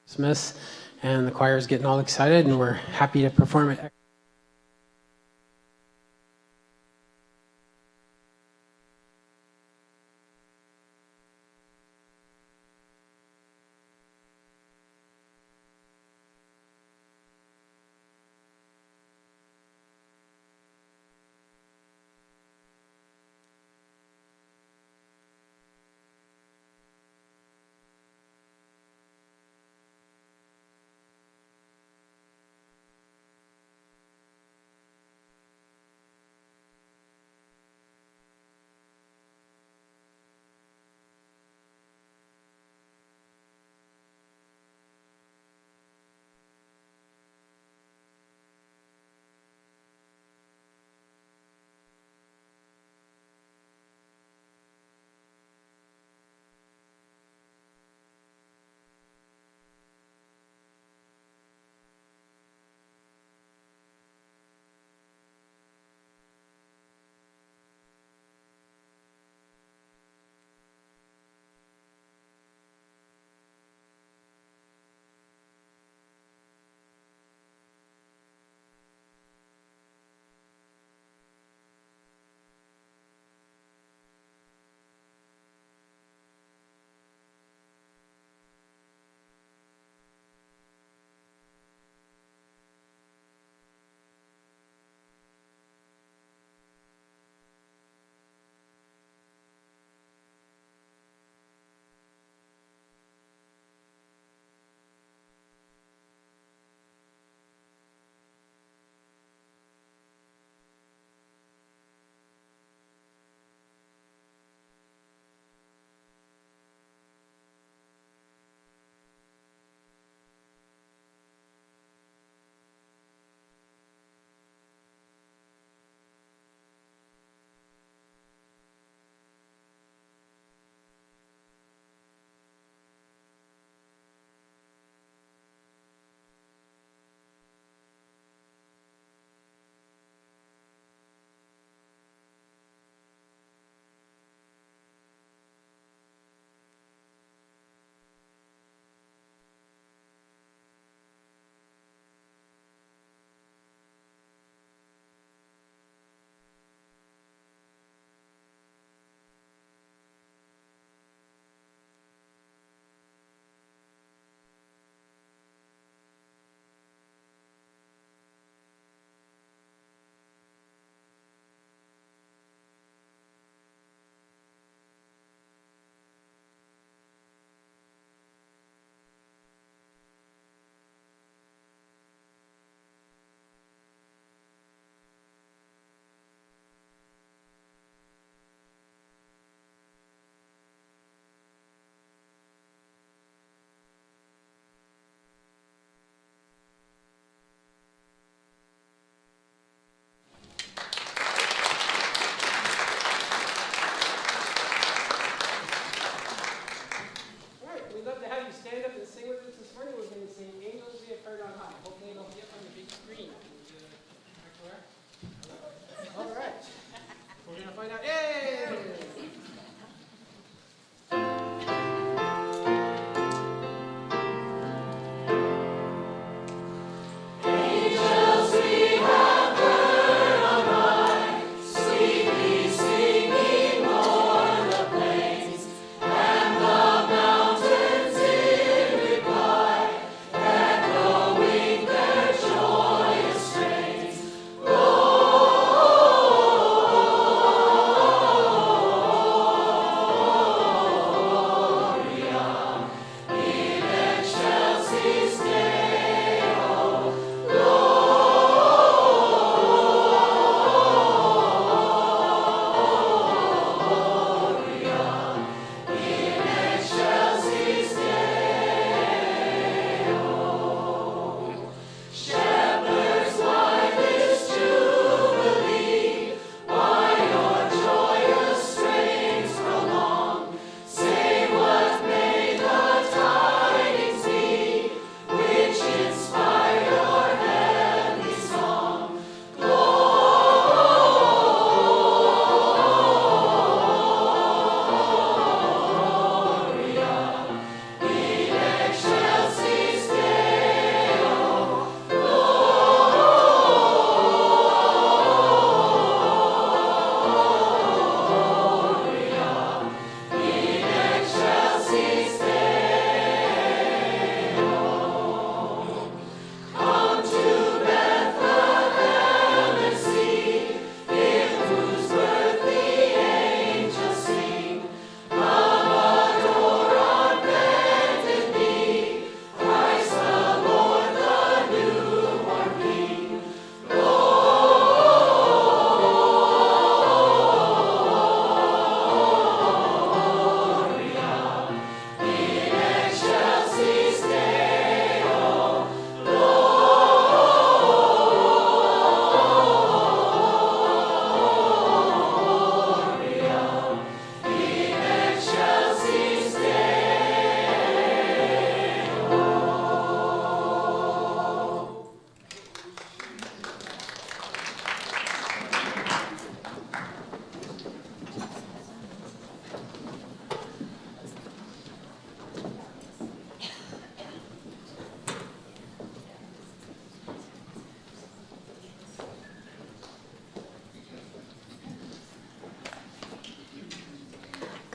Christmas, and the choir is getting all excited, and we're happy to perform it.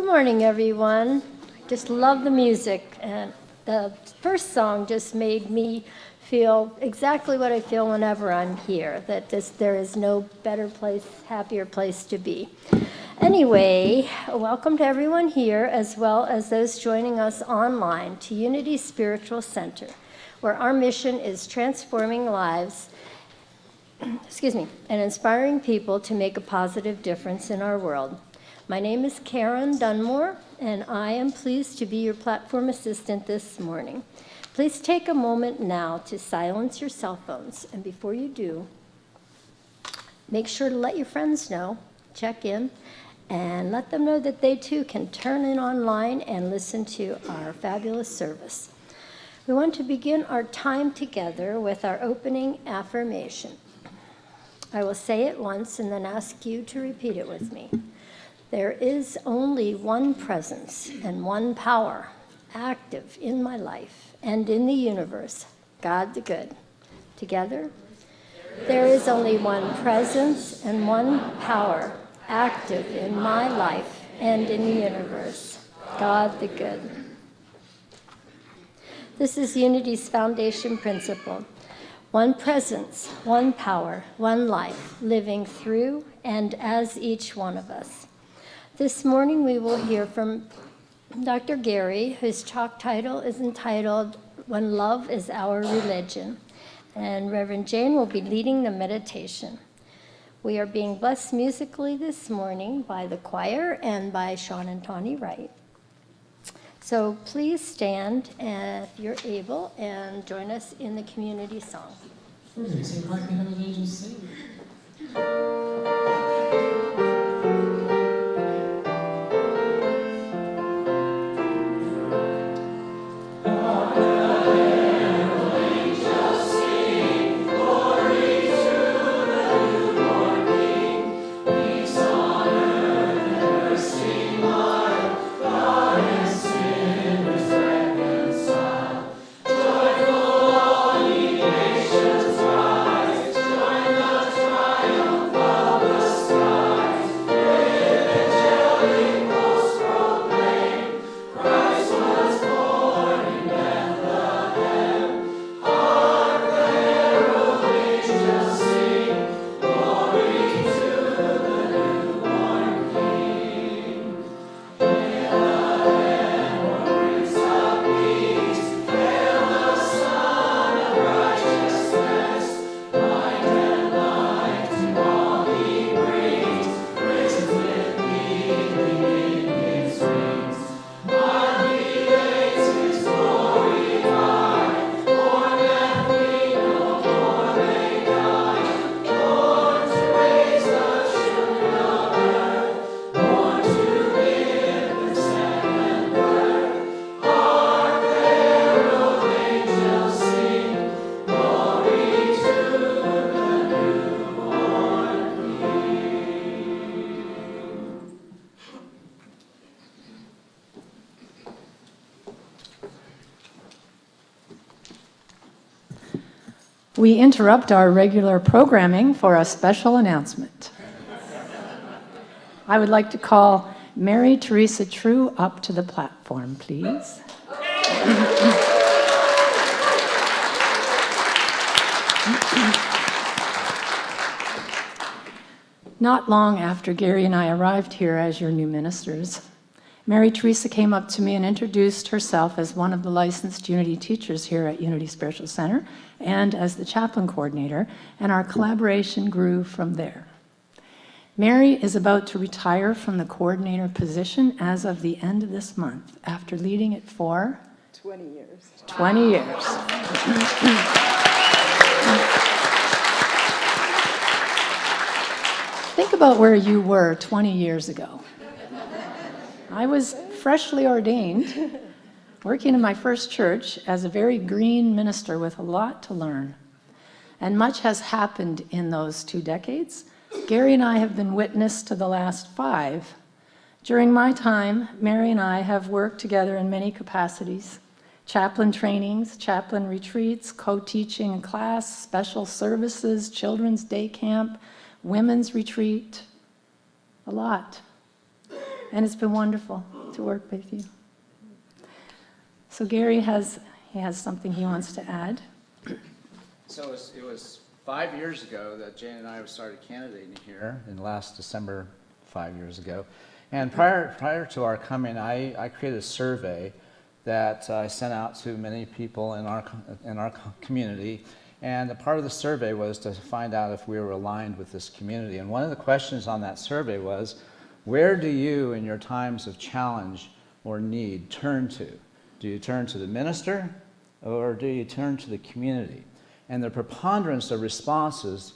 Good morning, everyone. I just love the music, and the first song just made me feel exactly what I feel whenever I'm here, that there is no better place, happier place to be. Anyway, welcome to everyone here, as well as those joining us online, to Unity Spiritual Center, where our mission is transforming lives and inspiring people to make a positive difference in our world. My name is Karen Dunmore, and I am pleased to be your platform assistant this morning. Please take a moment now to silence your cell phones, and before you do, make sure to let your friends know, check in, and let them know that they too can turn in online and listen to our fabulous service. We want to begin our time together with our opening affirmation. I will say it once and then ask you to repeat it with me. There is only one presence and one power active in my life and in the universe, God the Good. Together, there is only one presence and one power active in my life and in the universe, God the Good. This is Unity's foundation principle. One presence, one power, one life, living through and as each one of us. This morning we will hear from Dr. Gary, whose talk title is entitled, When Love is Our Religion, and Reverend Jane will be leading the meditation. We are being blessed musically this morning by the choir and by Sean and Tawny Wright. So please stand if you're able and join us in the community song. Sing Hark the Herald Angels Sing. We interrupt our regular programming for a special announcement. I would like to call Mary Teresa True up to the platform, please. Not long after Gary and I arrived here as your new ministers, Mary Teresa came up to me and introduced herself as one of the licensed Unity teachers here at Unity Spiritual Center and as the chaplain coordinator, and our collaboration grew from there. Mary is about to retire from the coordinator position as of the end of this month after leading it for 20 years. 20 years. Think about where you were 20 years ago. I was freshly ordained, working in my first church as a very green minister with a lot to learn. And much has happened in those 2 decades. Gary and I have been witness to the last 5. During my time, Mary and I have worked together in many capacities: chaplain trainings, chaplain retreats, co-teaching a class, special services, children's day camp, women's retreat, a lot. And it's been wonderful. to work with you. So Gary has something he wants to add. So it was 5 years ago that Jane and I started candidating here, in last December, 5 years ago. And prior to our coming, I created a survey that I sent out to many people in our community. And a part of the survey was to find out if we were aligned with this community. And one of the questions on that survey was, where do you, in your times of challenge or need, turn to? Do you turn to the minister, or do you turn to the community? And the preponderance of responses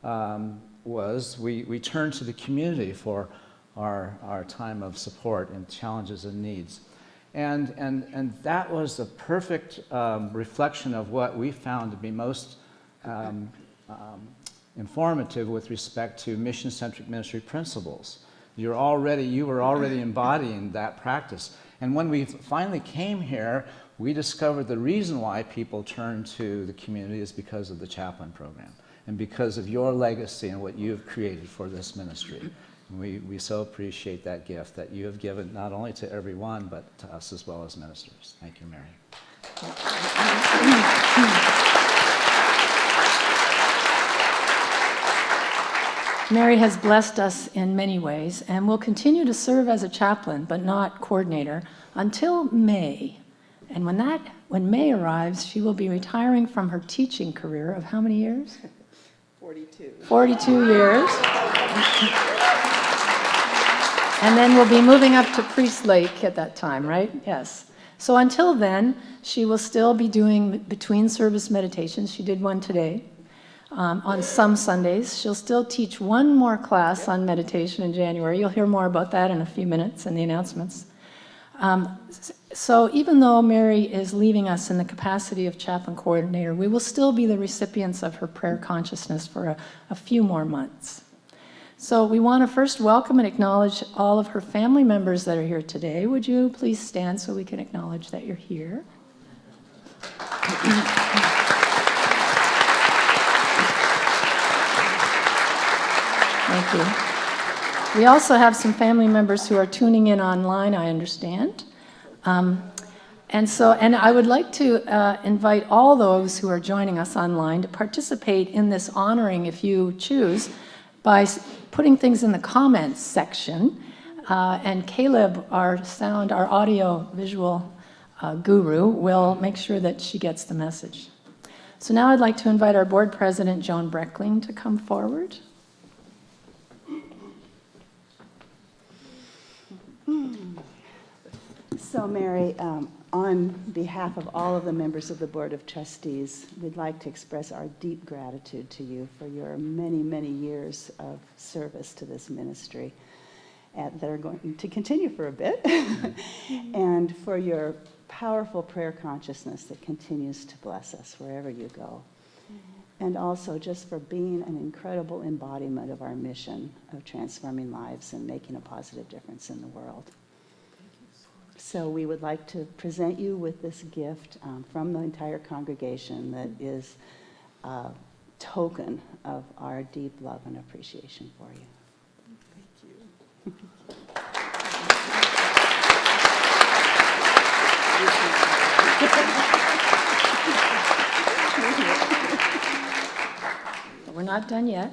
was we turn to the community for our time of support and challenges and needs. And that was the perfect reflection of what we found to be most informative with respect to mission-centric ministry principles. You were already embodying that practice. And when we finally came here, we discovered the reason why people turn to the community is because of the chaplain program and because of your legacy and what you've created for this ministry. And we so appreciate that gift that you have given not only to everyone, but to us as well as ministers. Thank you, Mary. Mary has blessed us in many ways and will continue to serve as a chaplain, but not coordinator, until May. And when May arrives, she will be retiring from her teaching career of how many years? 42. 42 years. And then we'll be moving up to Priest Lake at that time, right? Yes. So until then, she will still be doing between service meditations. She did one today. On some Sundays. She'll still teach one more class on meditation in January. You'll hear more about that in a few minutes in the announcements. So even though Mary is leaving us in the capacity of chaplain coordinator, we will still be the recipients of her prayer consciousness for a few more months. So we want to first welcome and acknowledge all of her family members that are here today. Would you please stand so we can acknowledge that you're here? Thank you. We also have some family members who are tuning in online, I understand. And I would like to invite all those who are joining us online to participate in this honoring, if you choose, by putting things in the comments section. And Caleb, our audio visual guru, will make sure that she gets the message. So now I'd like to invite our board president, Joan Breckling, to come forward. So Mary, on behalf of all of the members of the Board of Trustees, we'd like to express our deep gratitude to you for your many, many years of service to this ministry that are going to continue for a bit, and for your powerful prayer consciousness that continues to bless us wherever you go. And also just for being an incredible embodiment of our mission of transforming lives and making a positive difference in the world. So we would like to present you with this gift from the entire congregation that is a token of our deep love and appreciation for you. Thank you. We're not done yet.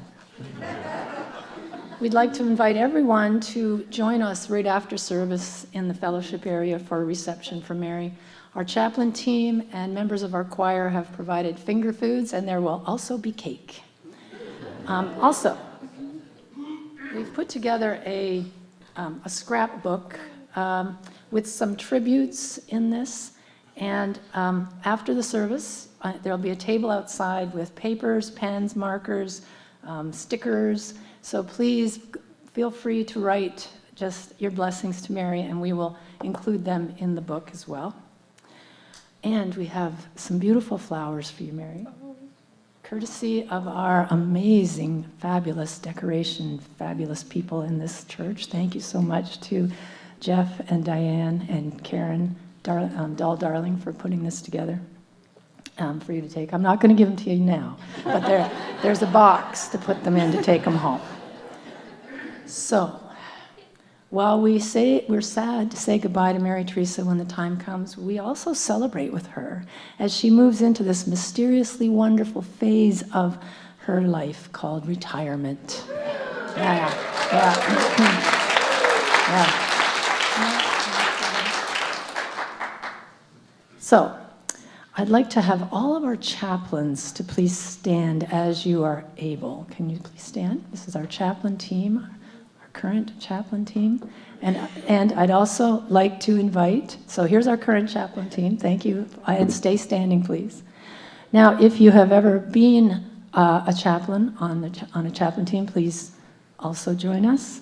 We'd like to invite everyone to join us right after service in the fellowship area for a reception for Mary. Our chaplain team and members of our choir have provided finger foods, and there will also be cake. Also, we've put together a scrapbook with some tributes in this, and after the service, there'll be a table outside with papers, pens, markers, stickers. So please feel free to write just your blessings to Mary, and we will include them in the book as well. And we have some beautiful flowers for you, Mary, courtesy of our amazing, fabulous decoration, fabulous people in this church. Thank you so much to Jeff and Diane and Karen Dahl Darling for putting this together. For you to take. I'm not going to give them to you now, but there's a box to put them in to take them home. So, while we're sad to say goodbye to Mary Teresa when the time comes, we also celebrate with her as she moves into this mysteriously wonderful phase of her life called retirement. Yeah. So, I'd like to have all of our chaplains to please stand as you are able. Can you please stand? This is our chaplain team, our current chaplain team. And I'd also like to invite, so here's our current chaplain team. Thank you. And stay standing, please. Now, if you have ever been a chaplain on a chaplain team, please also join us.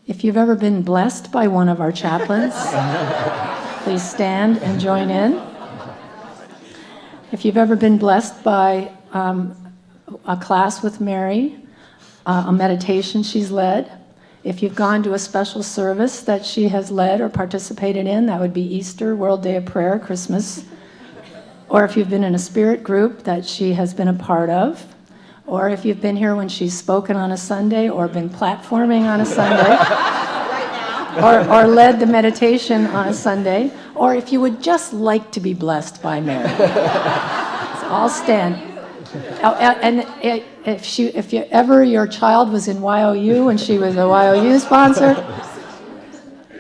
If you've ever been blessed by one of our chaplains, please stand and join in. If you've ever been blessed by a class with Mary, a meditation she's led, if you've gone to a special service that she has led or participated in, that would be Easter, World Day of Prayer, Christmas, or if you've been in a spirit group that she has been a part of, or if you've been here when she's spoken on a Sunday or been platforming on a Sunday, or led the meditation on a Sunday, or if you would just like to be blessed by Mary. So all stand. Oh, and if your child was in YOU and she was a YOU sponsor,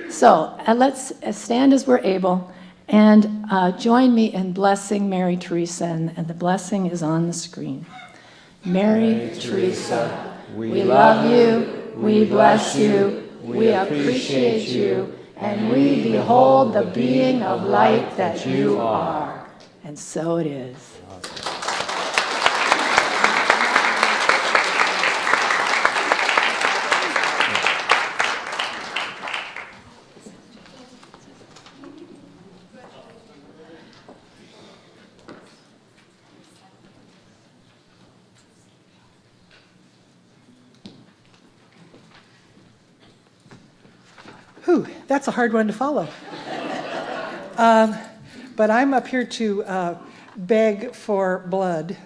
so let's stand as we're able and join me in blessing Mary Teresa, and the blessing is on the screen. Mary Teresa, we love you, we bless you, we appreciate you, and we behold the being of light that you are. And so it is. Whew, that's a hard one to follow. But I'm up here to beg for blood.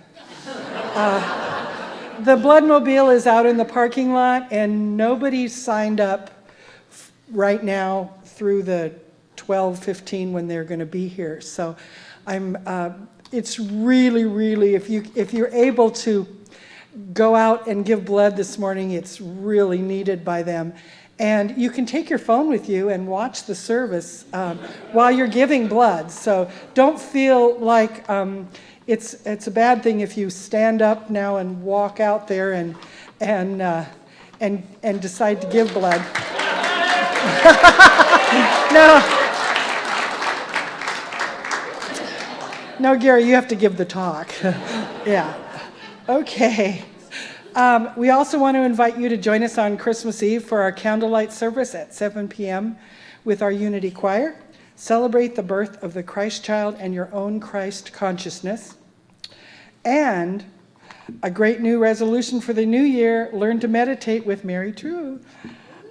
The Bloodmobile is out in the parking lot, and nobody signed up right now through the 12:15 when they're going to be here. So it's really, if you're able to go out and give blood this morning, it's really needed by them. And you can take your phone with you and watch the service while you're giving blood. So don't feel like it's a bad thing if you stand up now and walk out there and decide to give blood. No, Gary, you have to give the talk. Yeah. Okay. We also want to invite you to join us on Christmas Eve for our candlelight service at 7 p.m. with our Unity Choir. Celebrate the birth of the Christ child and your own Christ consciousness. And a great new resolution for the new year, learn to meditate with Mary True,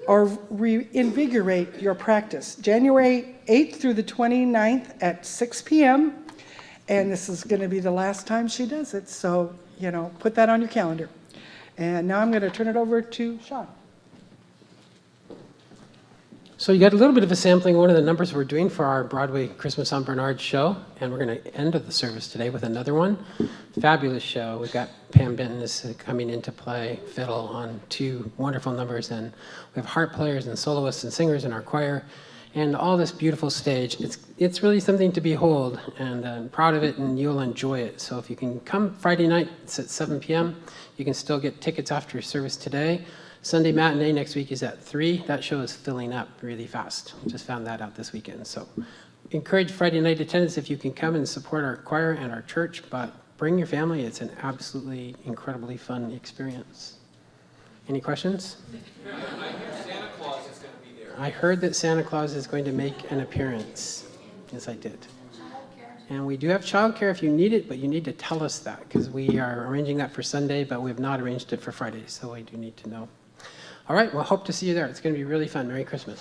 or reinvigorate your practice. January 8th through the 29th at 6 p.m. And this is going to be the last time she does it, so, put that on your calendar. And now I'm going to turn it over to Sean. So you got a little bit of a sampling of one of the numbers we're doing for our Broadway Christmas on Bernard show, and we're going to end the service today with another one. Fabulous show. We've got Pam Benton is coming in to play fiddle on 2 wonderful numbers, and we have harp players and soloists and singers in our choir, and all this beautiful stage. It's really something to behold, and I'm proud of it, and you'll enjoy it. So if you can come Friday night, it's at 7 p.m. You can still get tickets after your service today. Sunday matinee next week is at 3. That show is filling up really fast. Just found that out this weekend. So encourage Friday night attendance if you can come and support our choir and our church, but bring your family. It's an absolutely incredibly fun experience. Any questions? I hear Santa Claus is going to be there. I heard that Santa Claus is going to make an appearance. Yes, I did. And we do have childcare if you need it, but you need to tell us that because we are arranging that for Sunday, but we have not arranged it for Friday, so we do need to know. All right, well, hope to see you there. It's going to be really fun. Merry Christmas.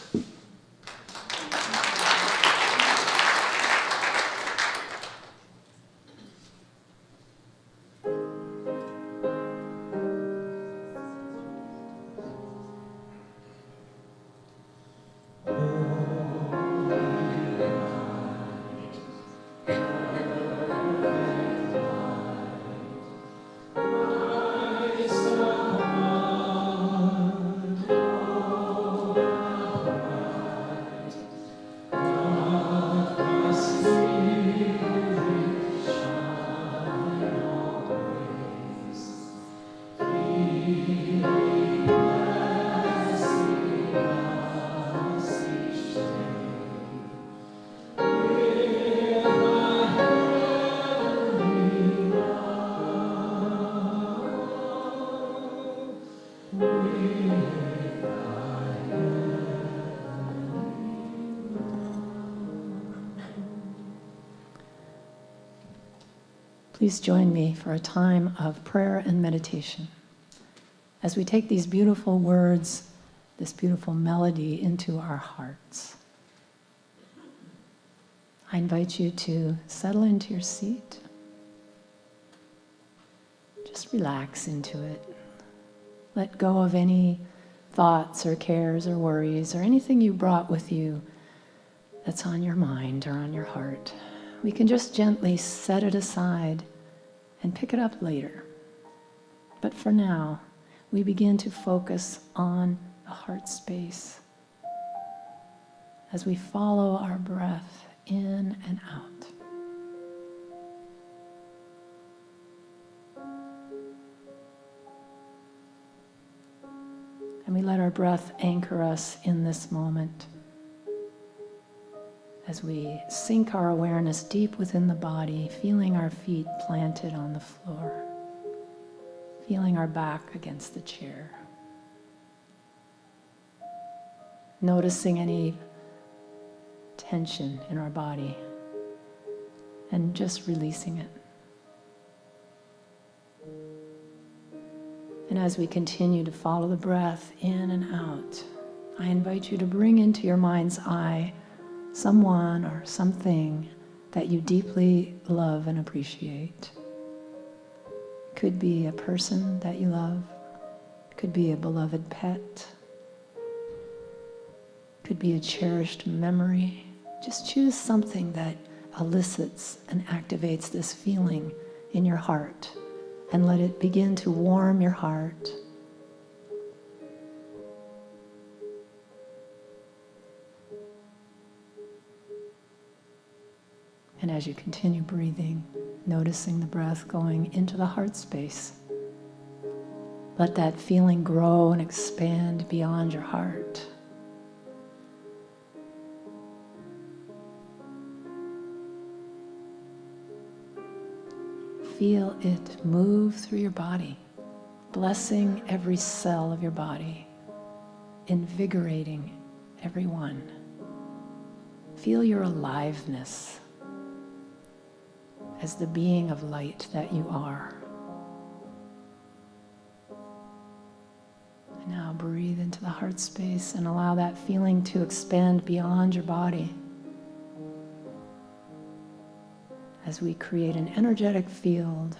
Please join me for a time of prayer and meditation as we take these beautiful words, this beautiful melody into our hearts. I invite you to settle into your seat. Just relax into it. Let go of any thoughts or cares or worries or anything you brought with you that's on your mind or on your heart. We can just gently set it aside and pick it up later. But for now, we begin to focus on the heart space as we follow our breath in and out. And we let our breath anchor us in this moment as we sink our awareness deep within the body, feeling our feet planted on the floor, feeling our back against the chair, noticing any tension in our body and just releasing it. And as we continue to follow the breath in and out, I invite you to bring into your mind's eye someone or something that you deeply love and appreciate. Could be a person that you love, could be a beloved pet, could be a cherished memory. Just choose something that elicits and activates this feeling in your heart and let it begin to warm your heart. And as you continue breathing, noticing the breath going into the heart space, let that feeling grow and expand beyond your heart. Feel it move through your body, blessing every cell of your body, invigorating every one. Feel your aliveness as the being of light that you are. And now breathe into the heart space and allow that feeling to expand beyond your body as we create an energetic field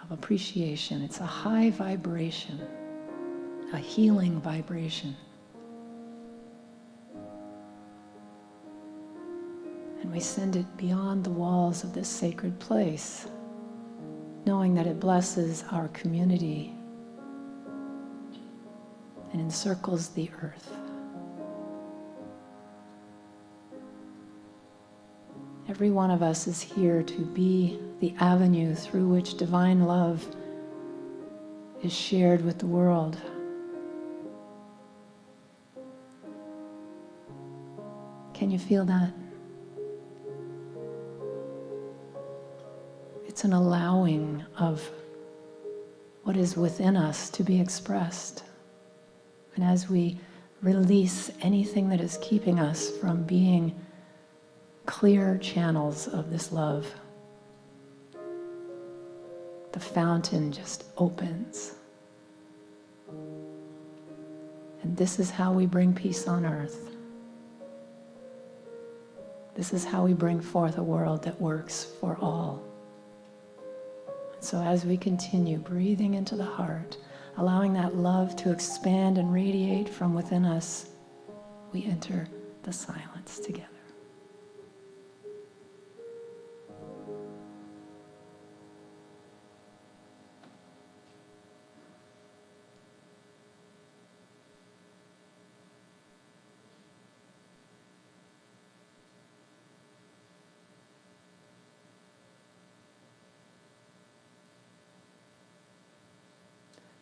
of appreciation. It's a high vibration, a healing vibration. And we send it beyond the walls of this sacred place, knowing that it blesses our community and encircles the earth. Every one of us is here to be the avenue through which divine love is shared with the world. Can you feel that? It's an allowing of what is within us to be expressed. And as we release anything that is keeping us from being clear channels of this love, the fountain just opens. And this is how we bring peace on earth. This is how we bring forth a world that works for all. So as we continue breathing into the heart, allowing that love to expand and radiate from within us, we enter the silence together.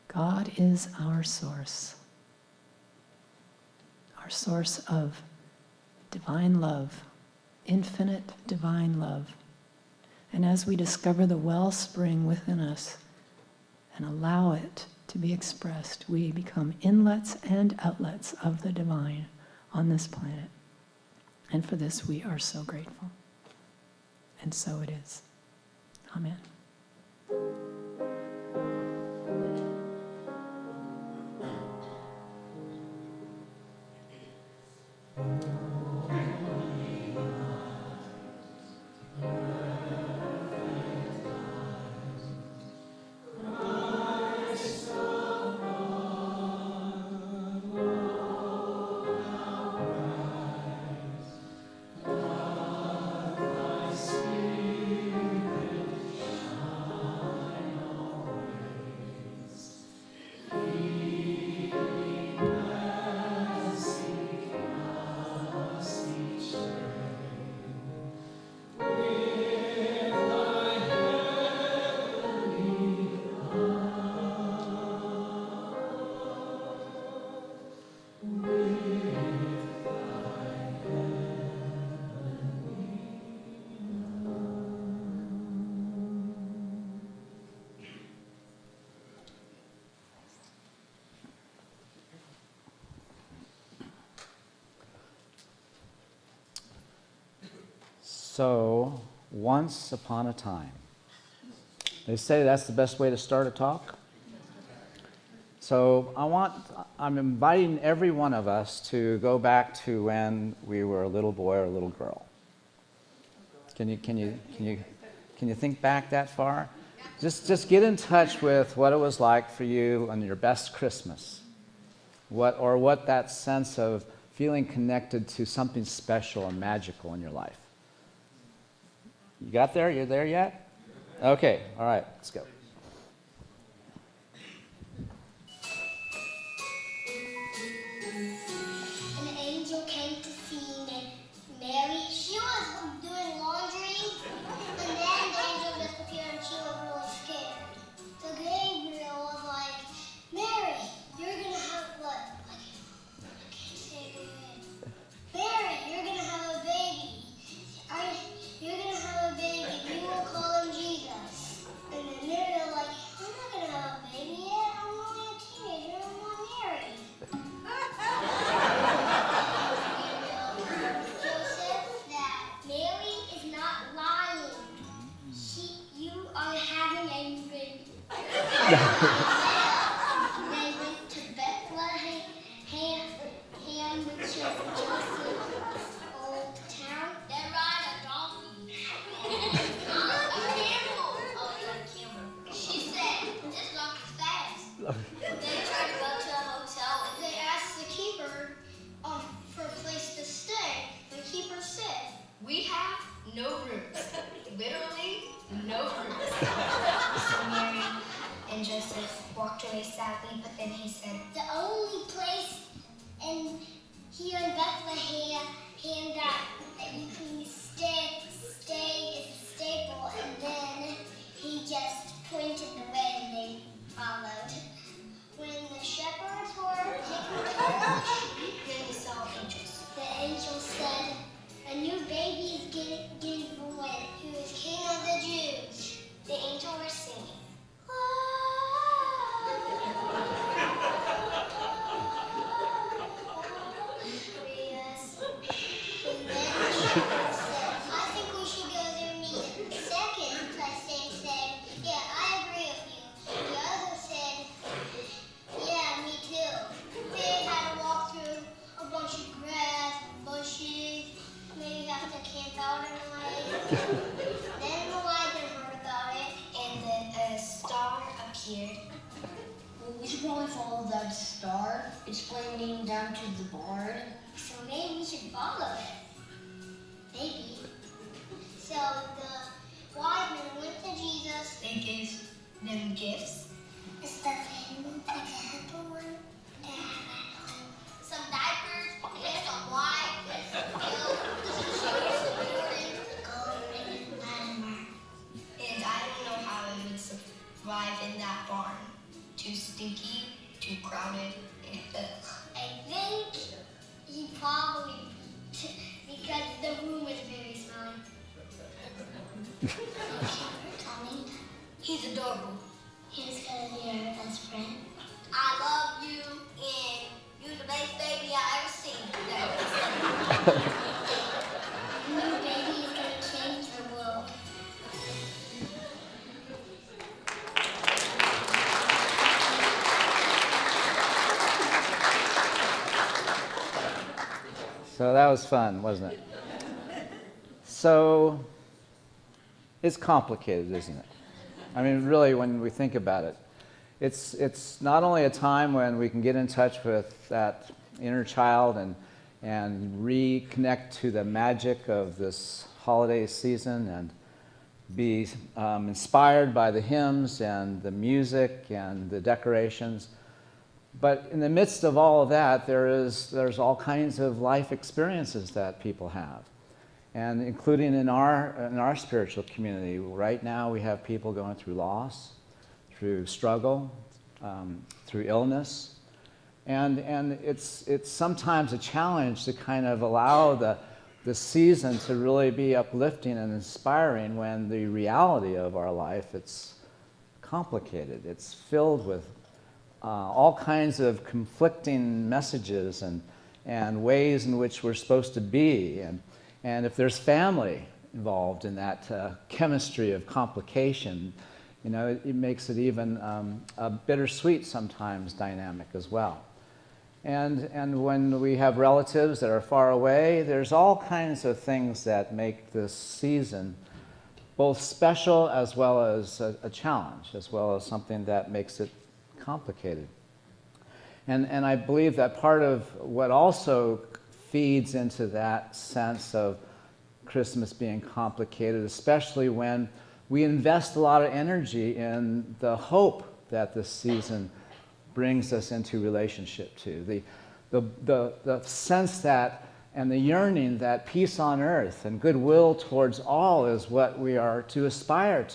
God is our source of divine love, infinite divine love. And as we discover the wellspring within us and allow it to be expressed, we become inlets and outlets of the divine on this planet. And for this we are so grateful. And so it is. Amen. So, once upon a time. They say that's the best way to start a talk. So I'm inviting every one of us to go back to when we were a little boy or a little girl. Can you think back that far? Just get in touch with what it was like for you on your best Christmas. What that sense of feeling connected to something special and magical in your life. You got there? You're there yet? Okay, all right, let's go. An angel came to see Mary. She was doing laundry, and then the angel just appeared and she was really scared. So Gabriel was like, Mary, you're gonna have what? I can't say it. Mary, you're gonna have a baby. You're gonna have a baby. You will call him Jesus. And then Mary was like, I'm not gonna have a baby yet. I'm only a teenager. I'm not married. Joseph, that Mary is not lying. You are having a baby. They went to Bethlehem, which is Joseph's old town. They ride a donkey. Not a camel. Oh, it's a camel. She said, this donkey's fast. They tried to go to a hotel and they asked the keeper for a place to stay. The keeper said, we have no rooms. Literally, no rooms. So Mary and Joseph walked away sadly, but then he said, the only place here in Bethlehem that you can stay is a stable. And then he just pointed the way and they followed. When the shepherds were taking care of the sheep, then they saw angels. The angel said, a new baby is getting born, who is King of the Jews. The angel was singing. Yes. And then the shepherds said, I think we should go there and meet him. The second person said, yeah, I agree with you. The other said, yeah, me too. They had to walk through a bunch of grass, bushes, maybe have to camp out at night. Then the wagon heard about it, and then a star appeared. Well, we should probably follow that star. It's pointing down to the barn. So maybe we should follow it. Maybe. So the wise men went to Jesus. They gave them gifts. A stuffed animal, like a hippo one. Some diapers, and some wine, and some milk, some sugar, some Jordan, gold, and Latimer. And I don't know how it would survive in that barn. Too stinky, too crowded, and I think he probably, because the room was very smelly. Tommy, he's adorable. He's gonna be our best friend. I love you, and you're the best baby I ever seen. New baby is gonna change the world. So that was fun, wasn't it? So it's complicated, isn't it? I mean, really, when we think about it, it's not only a time when we can get in touch with that inner child and reconnect to the magic of this holiday season and be inspired by the hymns and the music and the decorations. But in the midst of all of that, there's all kinds of life experiences that people have. And including in our spiritual community, right now we have people going through loss, through struggle, through illness. And it's sometimes a challenge to kind of allow the season to really be uplifting and inspiring when the reality of our life, it's complicated. It's filled with all kinds of conflicting messages and ways in which we're supposed to be. And if there's family involved in that chemistry of complication, you know, it makes it even a bittersweet sometimes dynamic as well. And when we have relatives that are far away, there's all kinds of things that make this season both special as well as a challenge, as well as something that makes it complicated. And I believe that part of what also feeds into that sense of Christmas being complicated, especially when we invest a lot of energy in the hope that this season brings us into relationship to. The sense that, and the yearning that peace on earth and goodwill towards all is what we are to aspire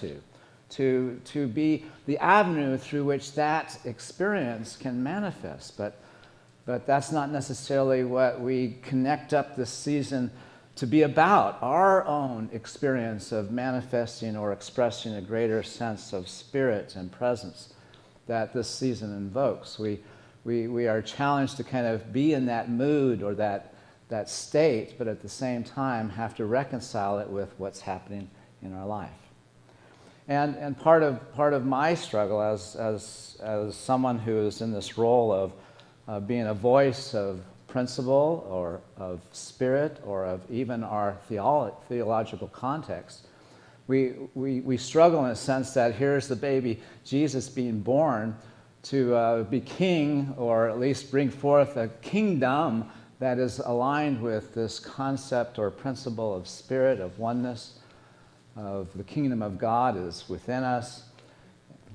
to be the avenue through which that experience can manifest. But that's not necessarily what we connect up this season to be about, our own experience of manifesting or expressing a greater sense of spirit and presence that this season invokes. We are challenged to kind of be in that mood or that state, but at the same time have to reconcile it with what's happening in our life. And part of my struggle as someone who is in this role of being a voice of principle or of spirit or of even our theological context, we struggle in a sense that here's the baby Jesus being born to be king, or at least bring forth a kingdom that is aligned with this concept or principle of spirit, of oneness, of the kingdom of God is within us.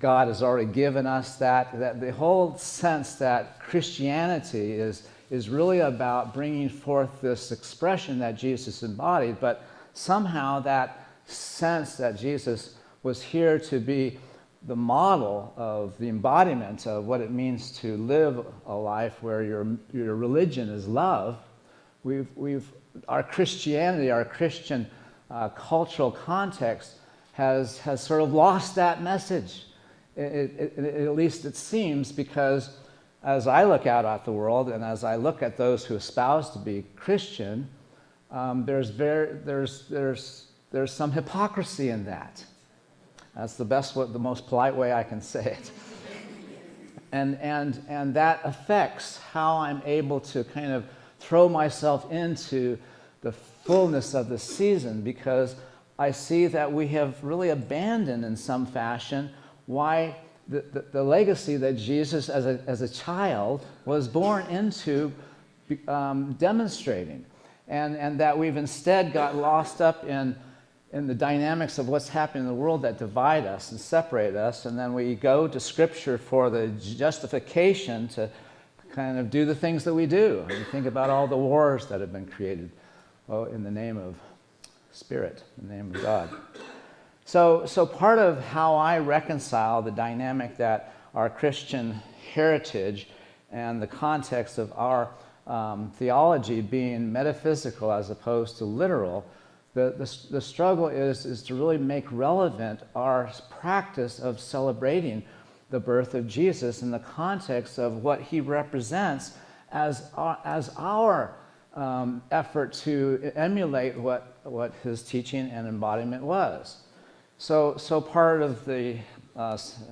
God has already given us that the whole sense that Christianity is really about bringing forth this expression that Jesus embodied, but somehow that sense that Jesus was here to be the model of the embodiment of what it means to live a life where your religion is love. Our Christianity, our Christian cultural context has sort of lost that message. At least it seems, because as I look out at the world and as I look at those who espouse to be Christian, there's some hypocrisy in that. That's the most polite way I can say it. And that affects how I'm able to kind of throw myself into the fullness of the season, because I see that we have really abandoned in some fashion why the legacy that Jesus as a child was born into demonstrating, and that we've instead got lost up in the dynamics of what's happening in the world that divide us and separate us, and then we go to Scripture for the justification to kind of do the things that we do. And you think about all the wars that have been created, in the name of Spirit, in the name of God. So part of how I reconcile the dynamic that our Christian heritage and the context of our theology being metaphysical as opposed to literal, the struggle is to really make relevant our practice of celebrating the birth of Jesus in the context of what he represents as our effort to emulate what his teaching and embodiment was. So part of the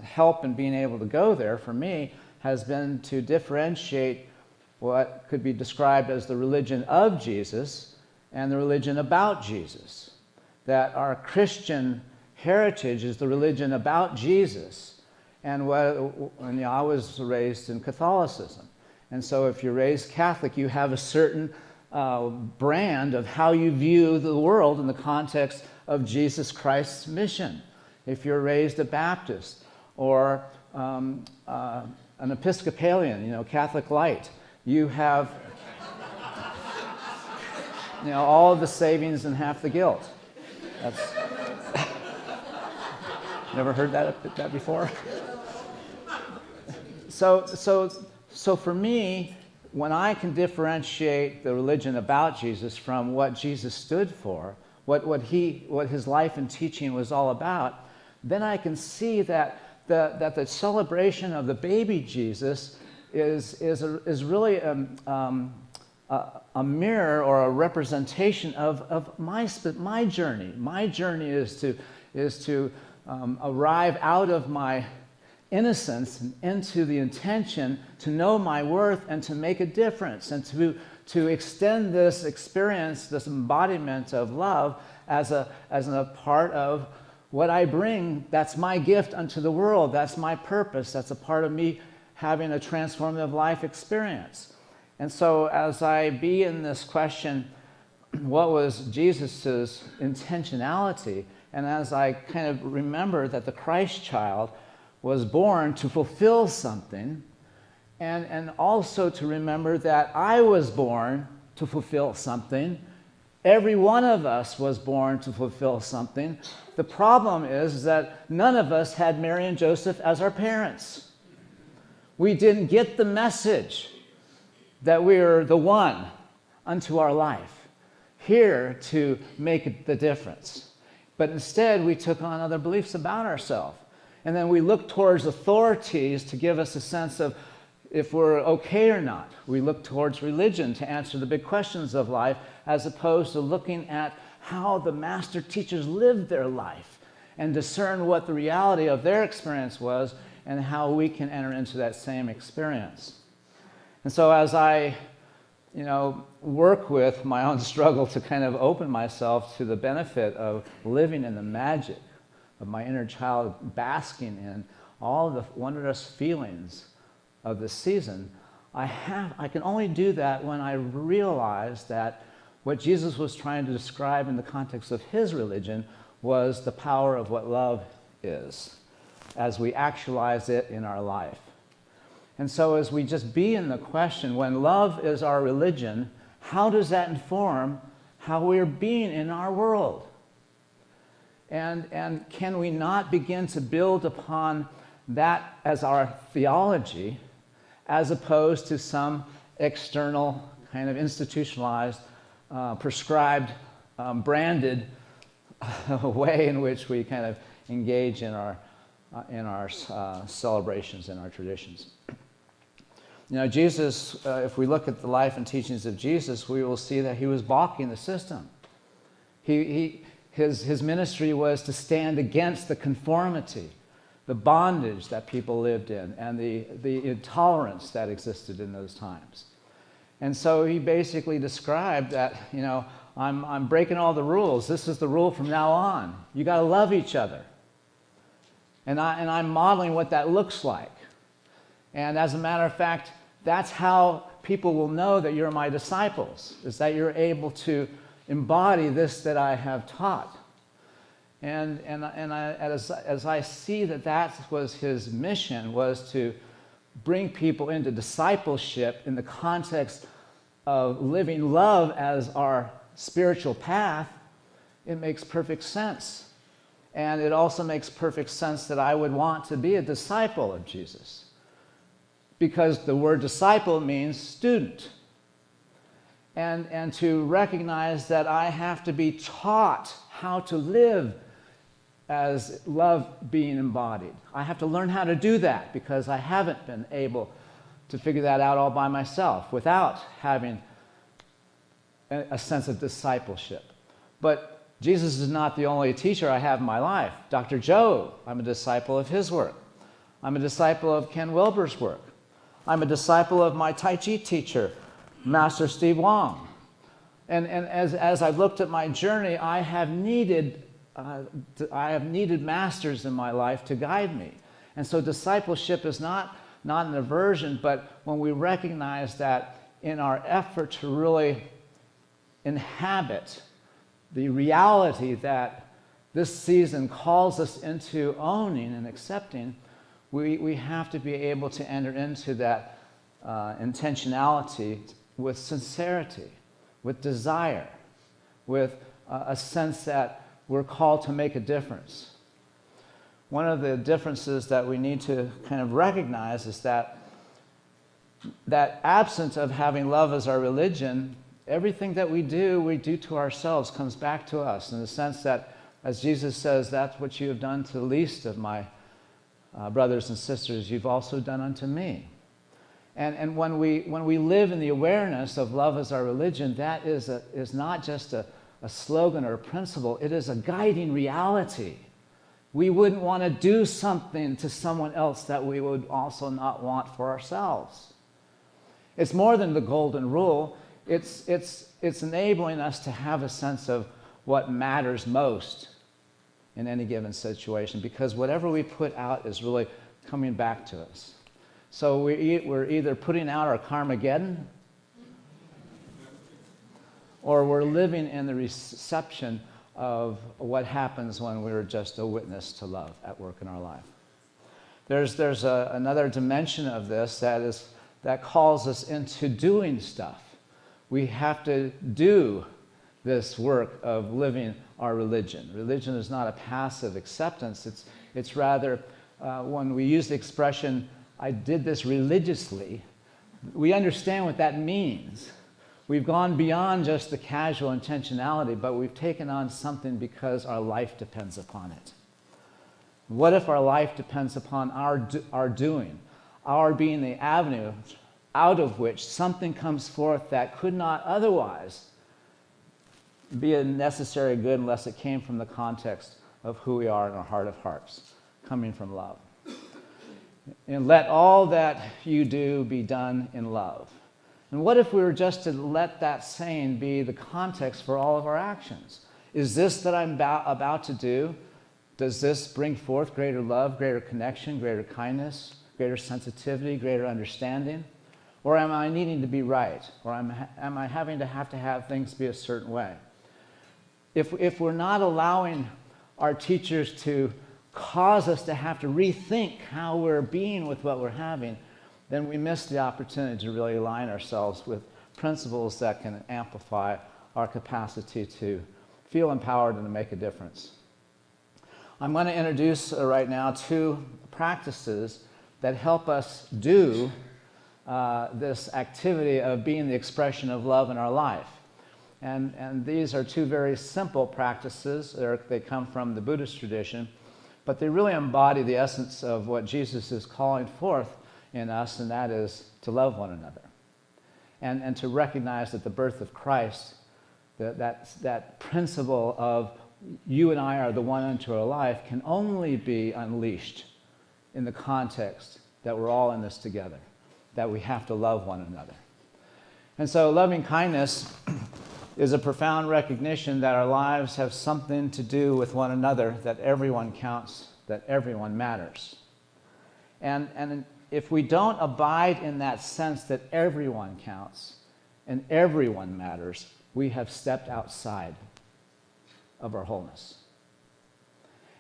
help in being able to go there for me has been to differentiate what could be described as the religion of Jesus and the religion about Jesus. That our Christian heritage is the religion about Jesus. And I was raised in Catholicism. And so if you're raised Catholic, you have a certain brand of how you view the world in the context of Jesus Christ's mission. If you're raised a Baptist or an Episcopalian, Catholic light, you have all of the savings and half the guilt. That's never heard that before. So for me, when I can differentiate the religion about Jesus from what Jesus stood for, what his life and teaching was all about, then I can see that the celebration of the baby Jesus is really a mirror or a representation of my journey. My journey is to arrive out of my innocence and into the intention to know my worth and to make a difference and to extend this experience, this embodiment of love as a part of what I bring. That's my gift unto the world. That's my purpose. That's a part of me having a transformative life experience. And so as I be in this question, what was Jesus's intentionality? And as I kind of remember that the Christ child was born to fulfill something, and also to remember that I was born to fulfill something. Every one of us was born to fulfill something. The problem is that none of us had Mary and Joseph as our parents. We didn't get the message that we are the one unto our life, here to make the difference. But instead, we took on other beliefs about ourselves. And then we looked towards authorities to give us a sense of if we're okay or not. We look towards religion to answer the big questions of life, as opposed to looking at how the master teachers lived their life and discern what the reality of their experience was and how we can enter into that same experience. And so as I, work with my own struggle to kind of open myself to the benefit of living in the magic of my inner child, basking in all the wondrous feelings of this season, I can only do that when I realize that what Jesus was trying to describe in the context of his religion was the power of what love is, as we actualize it in our life. And so as we just be in the question, when love is our religion, how does that inform how we're being in our world? And can we not begin to build upon that as our theology, as opposed to some external kind of institutionalized, prescribed, branded way in which we kind of engage in our celebrations and our traditions? Jesus, if we look at the life and teachings of Jesus, we will see that he was balking the system. His ministry was to stand against the conformity, the bondage that people lived in, and the intolerance that existed in those times. And so he basically described that, I'm breaking all the rules. This is the rule from now on. You got to love each other. And I'm modeling what that looks like. And as a matter of fact, that's how people will know that you're my disciples, is that you're able to embody this that I have taught. And as I see that was his mission, was to bring people into discipleship in the context of living love as our spiritual path, it makes perfect sense. And it also makes perfect sense that I would want to be a disciple of Jesus, because the word disciple means student. And to recognize that I have to be taught how to live as love being embodied. I have to learn how to do that because I haven't been able to figure that out all by myself without having a sense of discipleship. But Jesus is not the only teacher I have in my life. Dr. Joe, I'm a disciple of his work. I'm a disciple of Ken Wilber's work. I'm a disciple of my Tai Chi teacher, Master Steve Wong. And as I've looked at my journey, I have needed masters in my life to guide me. And so discipleship is not an aversion, but when we recognize that in our effort to really inhabit the reality that this season calls us into owning and accepting, we have to be able to enter into that intentionality with sincerity, with desire, with a sense that we're called to make a difference. One of the differences that we need to kind of recognize is that absence of having love as our religion, everything that we do to ourselves comes back to us in the sense that, as Jesus says, that's what you have done to the least of my brothers and sisters, you've also done unto me. And when we live in the awareness of love as our religion, that is not just a slogan or a principle, it is a guiding reality. We wouldn't want to do something to someone else that we would also not want for ourselves. It's more than the golden rule. It's enabling us to have a sense of what matters most in any given situation, because whatever we put out is really coming back to us. So we're either putting out our Carmageddon, or we're living in the reception of what happens when we're just a witness to love at work in our life. There's another dimension of this that calls us into doing stuff. We have to do this work of living our religion. Religion is not a passive acceptance. It's rather, when we use the expression, I did this religiously, we understand what that means. We've gone beyond just the casual intentionality, but we've taken on something because our life depends upon it. What if our life depends upon our doing, our being the avenue out of which something comes forth that could not otherwise be a necessary good unless it came from the context of who we are in our heart of hearts, coming from love. And let all that you do be done in love. And what if we were just to let that saying be the context for all of our actions? Is this that I'm about to do, does this bring forth greater love, greater connection, greater kindness, greater sensitivity, greater understanding? Or am I needing to be right? Or am I having to have things be a certain way? If we're not allowing our teachers to cause us to have to rethink how we're being with what we're having, then we miss the opportunity to really align ourselves with principles that can amplify our capacity to feel empowered and to make a difference. I'm going to introduce right now 2 practices that help us do this activity of being the expression of love in our life. And these are 2 very simple practices. They come from the Buddhist tradition, but they really embody the essence of what Jesus is calling forth in us, and that is to love one another. And to recognize that the birth of Christ, that principle of you and I are the one unto our life, can only be unleashed in the context that we're all in this together, that we have to love one another. And so loving kindness is a profound recognition that our lives have something to do with one another, that everyone counts, that everyone matters. And if we don't abide in that sense that everyone counts and everyone matters, we have stepped outside of our wholeness.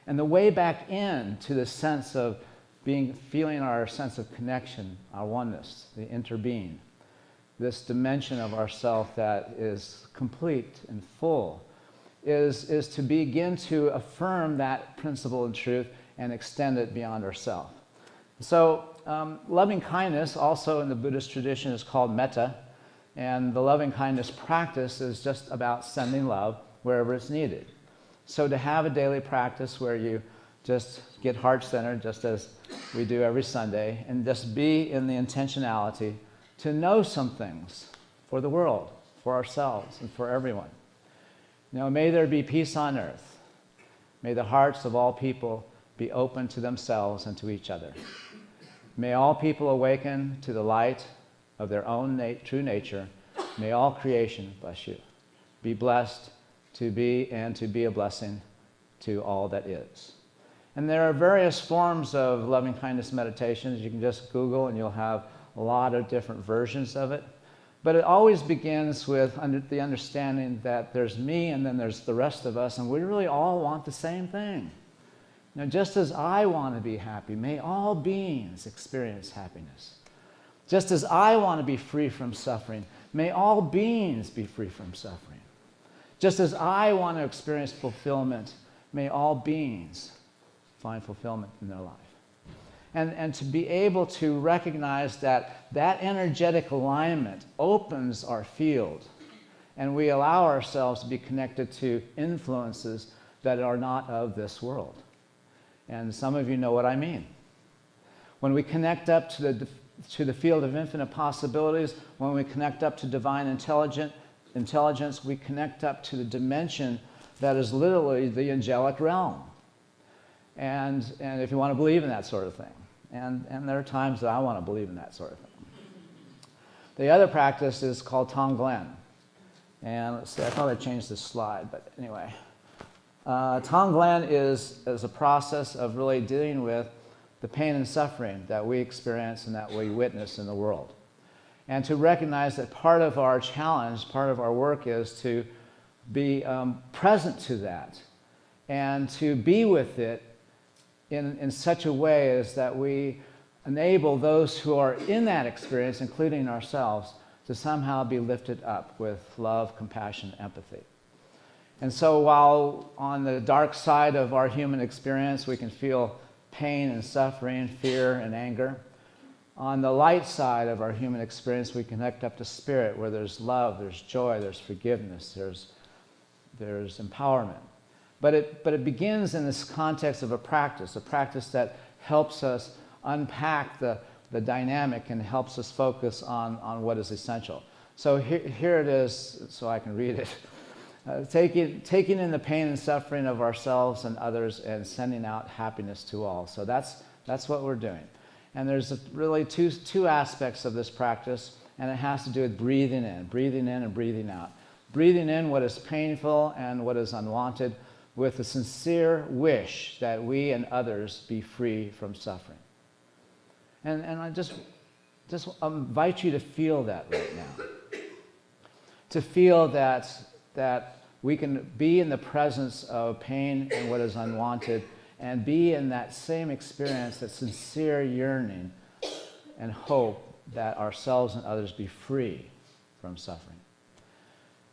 And the way back in to the sense of feeling our sense of connection, our oneness, the interbeing, this dimension of ourself that is complete and full, is to begin to affirm that principle and truth and extend it beyond ourselves. So loving kindness, also in the Buddhist tradition, is called metta, and the loving kindness practice is just about sending love wherever it's needed. So to have a daily practice where you just get heart-centered, just as we do every Sunday, and just be in the intentionality to know some things for the world, for ourselves, and for everyone. May there be peace on earth. May the hearts of all people be open to themselves and to each other. May all people awaken to the light of their own true nature. May all creation, bless you, be blessed to be and to be a blessing to all that is. And there are various forms of loving kindness meditations. You can just Google and you'll have a lot of different versions of it. But it always begins with the understanding that there's me and then there's the rest of us, and we really all want the same thing. Now, just as I want to be happy, may all beings experience happiness. Just as I want to be free from suffering, may all beings be free from suffering. Just as I want to experience fulfillment, may all beings find fulfillment in their life. And to be able to recognize that that energetic alignment opens our field, and we allow ourselves to be connected to influences that are not of this world. And some of you know what I mean. When we connect up to the field of infinite possibilities, when we connect up to divine intelligence, we connect up to the dimension that is literally the angelic realm. And if you want to believe in that sort of thing. And there are times that I want to believe in that sort of thing. The other practice is called Tonglen. And let's see, I thought I changed this slide, but anyway. Tonglen is a process of really dealing with the pain and suffering that we experience and that we witness in the world. And to recognize that part of our challenge, part of our work is to be present to that and to be with it in such a way as that we enable those who are in that experience, including ourselves, to somehow be lifted up with love, compassion, empathy. And so while on the dark side of our human experience we can feel pain and suffering, fear and anger, on the light side of our human experience we connect up to spirit, where there's love, there's joy, there's forgiveness, there's empowerment. But it begins in this context of a practice that helps us unpack the dynamic and helps us focus on what is essential. So here it is, so I can read it. Taking in the pain and suffering of ourselves and others and sending out happiness to all. So that's what we're doing. And there's really two aspects of this practice, and it has to do with breathing in and breathing out. Breathing in what is painful and what is unwanted, with a sincere wish that we and others be free from suffering. And I just invite you to feel that right now. To feel that we can be in the presence of pain and what is unwanted, and be in that same experience, that sincere yearning and hope that ourselves and others be free from suffering.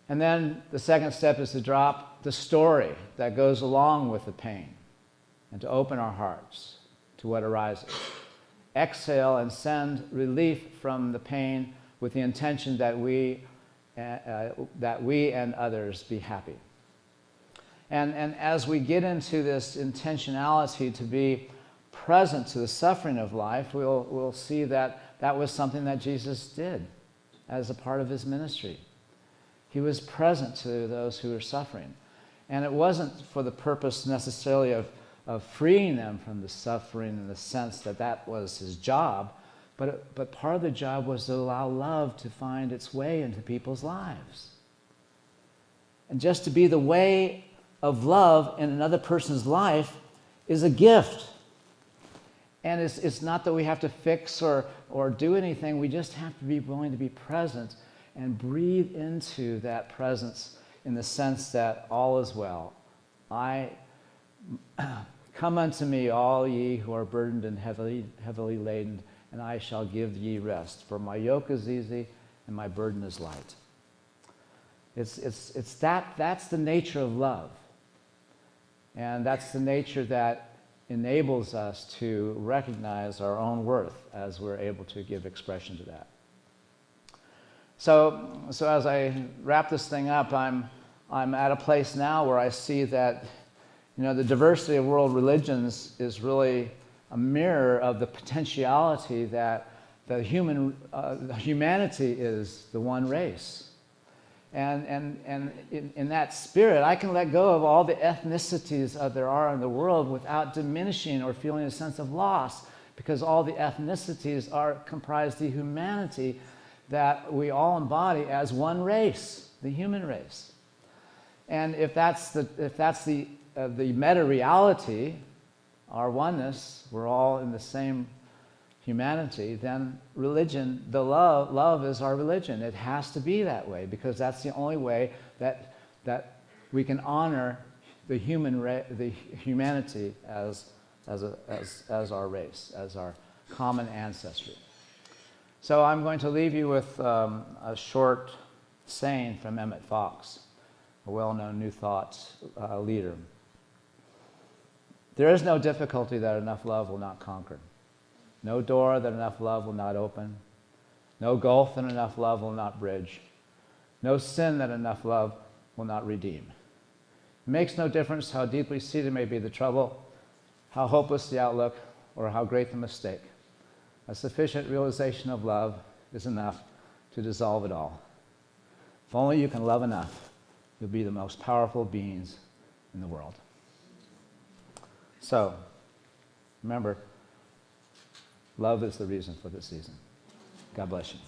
And then the second step is to drop the story that goes along with the pain and to open our hearts to what arises. Exhale and send relief from the pain with the intention that we and others be happy. And as we get into this intentionality to be present to the suffering of life, we'll see that that was something that Jesus did as a part of his ministry. He was present to those who were suffering. And it wasn't for the purpose necessarily of freeing them from the suffering in the sense that that was his job, but part of the job was to allow love to find its way into people's lives. And just to be the way of love in another person's life is a gift. And it's not that we have to fix or do anything, we just have to be willing to be present and breathe into that presence in the sense that all is well. Come unto me, all ye who are burdened and heavily laden, and I shall give ye rest. For my yoke is easy and my burden is light. It's that's the nature of love. And that's the nature that enables us to recognize our own worth as we're able to give expression to that. So as I wrap this thing up, I'm at a place now where I see that, the diversity of world religions is really a mirror of the potentiality that the humanity is the one race. And in that spirit, I can let go of all the ethnicities that there are in the world without diminishing or feeling a sense of loss because all the ethnicities are comprise the humanity that we all embody as one race, the human race. And if that's the meta reality, our oneness, we're all in the same humanity, then religion, the love is our religion. It has to be that way, because that's the only way that we can honor the humanity as our race, as our common ancestry. So I'm going to leave you with a short saying from Emmett Fox, a well-known New Thought leader. There is no difficulty that enough love will not conquer. No door that enough love will not open. No gulf that enough love will not bridge. No sin that enough love will not redeem. It makes no difference how deeply seated may be the trouble, how hopeless the outlook, or how great the mistake. A sufficient realization of love is enough to dissolve it all. If only you can love enough, you'll be the most powerful beings in the world. So, remember, love is the reason for this season. God bless you.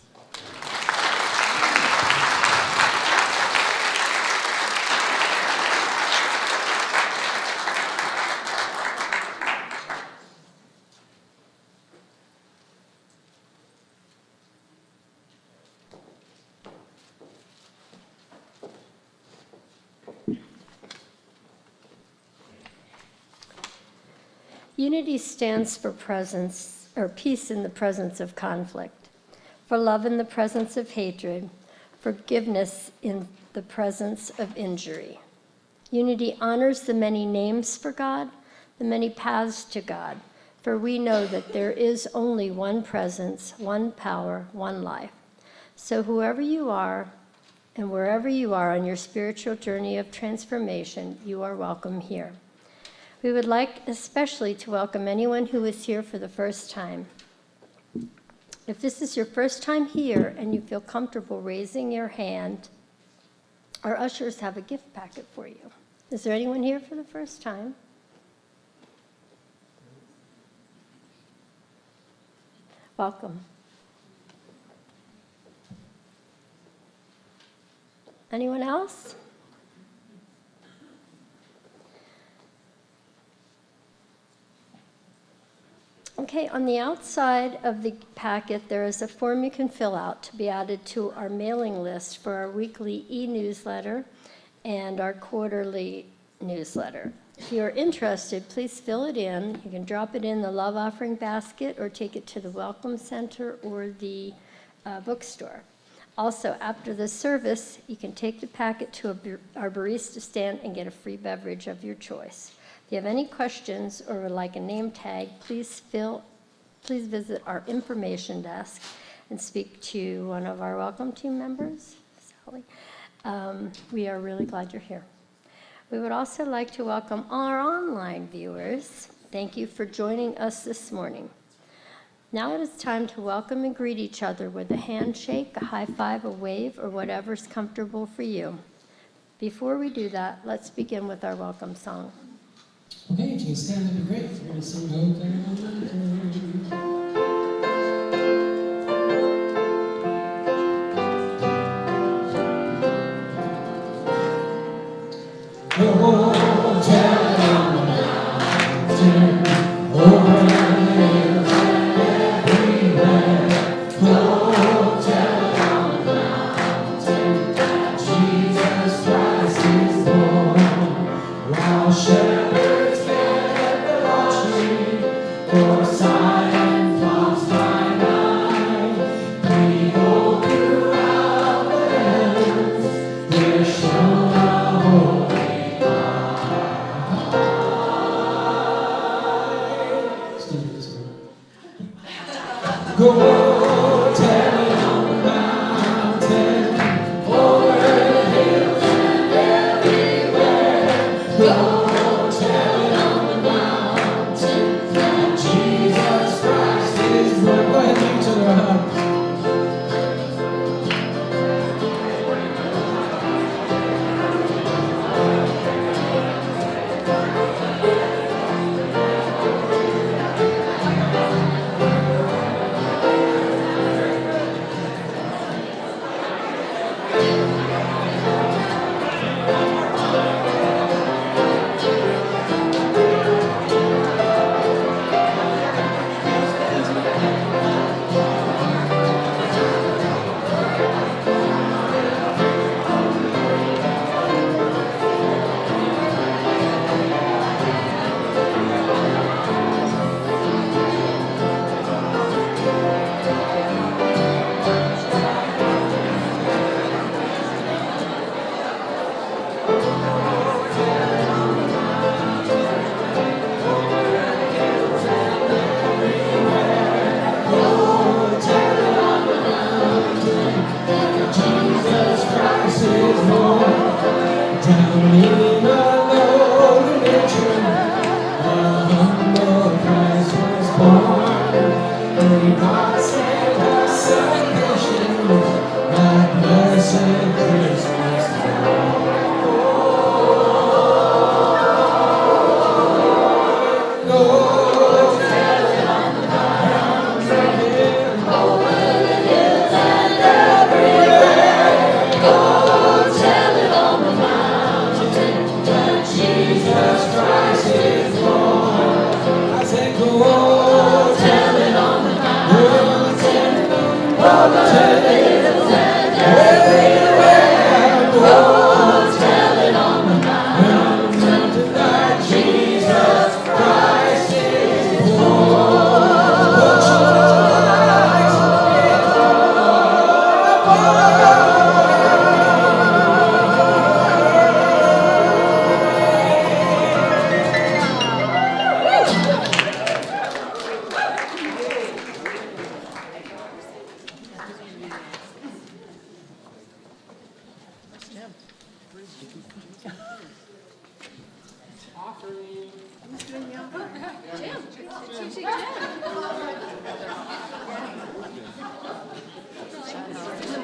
Unity stands for presence, or peace in the presence of conflict, for love in the presence of hatred, forgiveness in the presence of injury. Unity honors the many names for God, the many paths to God, for we know that there is only one presence, one power, one life. So whoever you are and wherever you are on your spiritual journey of transformation, you are welcome here. We would like especially to welcome anyone who is here for the first time. If this is your first time here and you feel comfortable raising your hand, our ushers have a gift packet for you. Is there anyone here for the first time? Welcome. Anyone else? Okay, on the outside of the packet, there is a form you can fill out to be added to our mailing list for our weekly e-newsletter and our quarterly newsletter. If you're interested, please fill it in. You can drop it in the love offering basket or take it to the Welcome Center or the bookstore. Also, after the service, you can take the packet to our barista stand and get a free beverage of your choice. If you have any questions or would like a name tag, please visit our information desk and speak to one of our welcome team members, Sally. We are really glad you're here. We would also like to welcome our online viewers. Thank you for joining us this morning. Now it is time to welcome and greet each other with a handshake, a high five, a wave, or whatever's comfortable for you. Before we do that, let's begin with our welcome song. Okay, if you can stand, that'd be great. We're going to sing Holy God.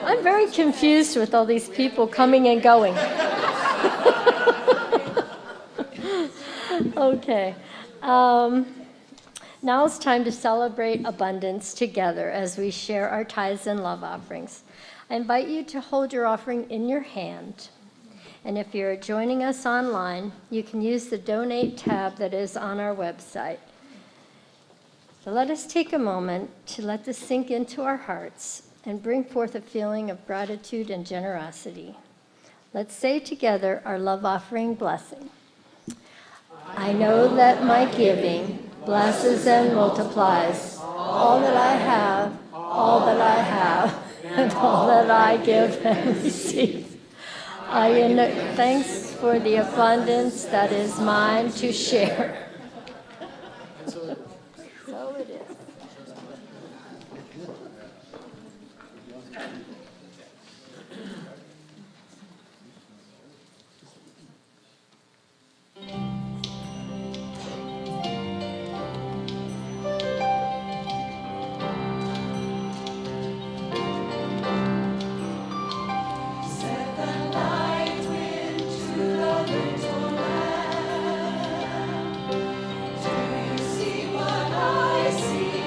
I'm very confused with all these people coming and going. Okay. Now it's time to celebrate abundance together as we share our tithes and love offerings. I invite you to hold your offering in your hand. And if you're joining us online, you can use the Donate tab that is on our website. So let us take a moment to let this sink into our hearts and bring forth a feeling of gratitude and generosity. Let's say together our love offering blessing. I know that my giving blesses and multiplies all that I have, and all that I give and receive. I give thanks for the abundance that is mine to share. So it is. See what I see.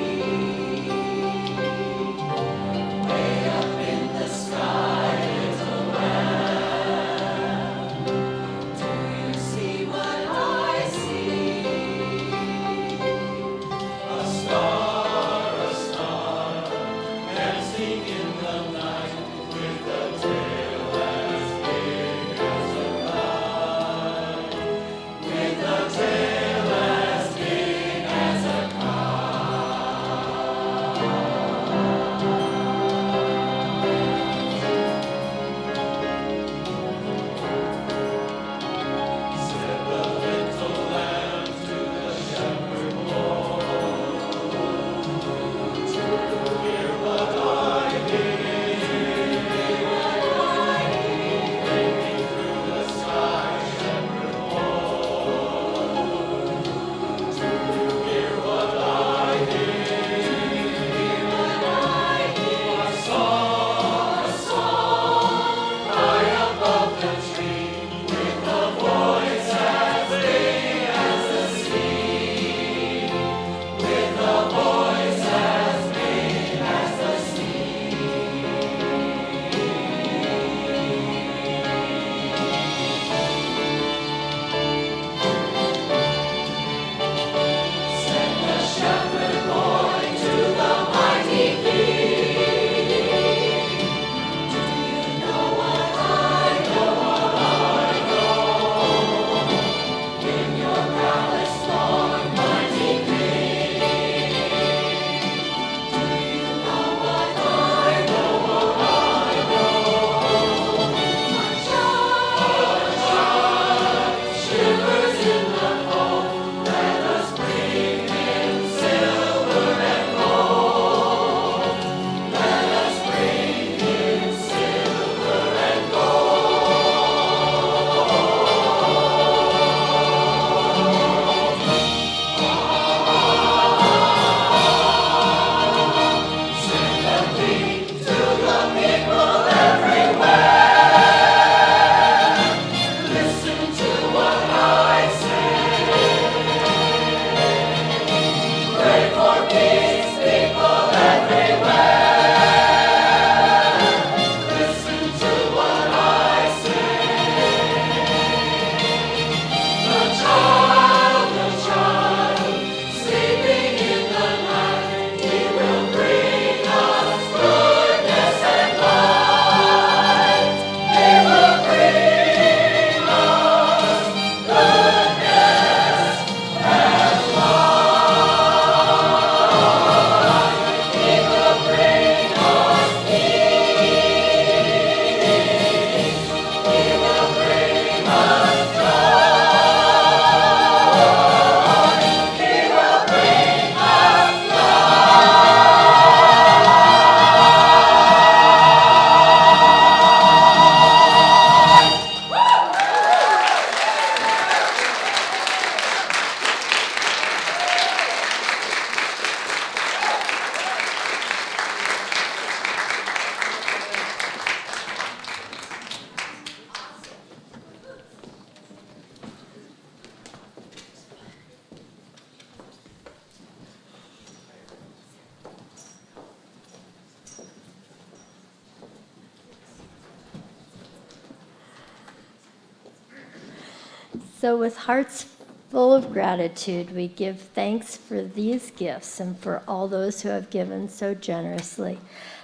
So with hearts full of gratitude, we give thanks for these gifts and for all those who have given so generously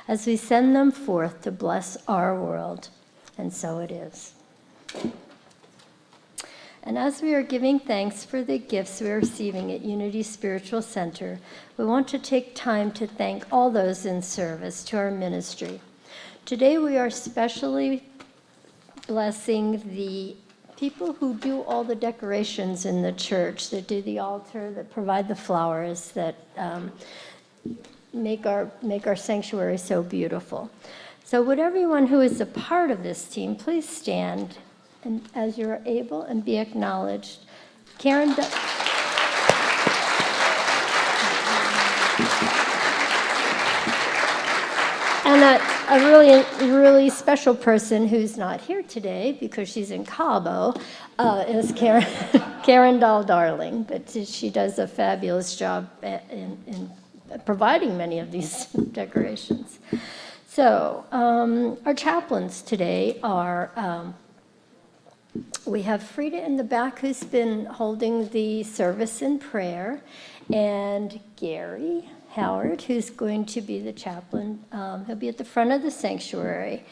as we send them forth to bless our world. And so it is. And as we are giving thanks for the gifts we are receiving at Unity Spiritual Center, we want to take time to thank all those in service to our ministry. Today we are especially blessing the people who do all the decorations in the church, that do the altar, that provide the flowers, that make our sanctuary so beautiful. So would everyone who is a part of this team please stand and as you're able and be acknowledged. Karen. And a really special person who's not here today because she's in Cabo is Karen Dahl-Darling. But she does a fabulous job in providing many of these decorations. So our chaplains today are, we have Frida in the back who's been holding the service in prayer, and Gary Howard, who's going to be the chaplain. He'll be at the front of the sanctuary.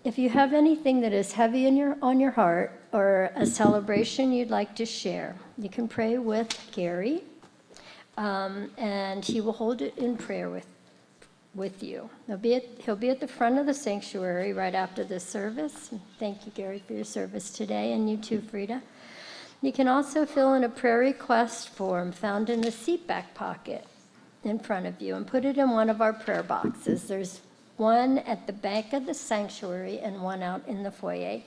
If you have anything that is heavy on your heart or a celebration you'd like to share, you can pray with Gary, and he will hold it in prayer with you. He'll be at the front of the sanctuary right after this service. Thank you, Gary, for your service today, and you too, Frida. You can also fill in a prayer request form found in the seat back pocket in front of you and put it in one of our prayer boxes. There's one at the back of the sanctuary and one out in the foyer.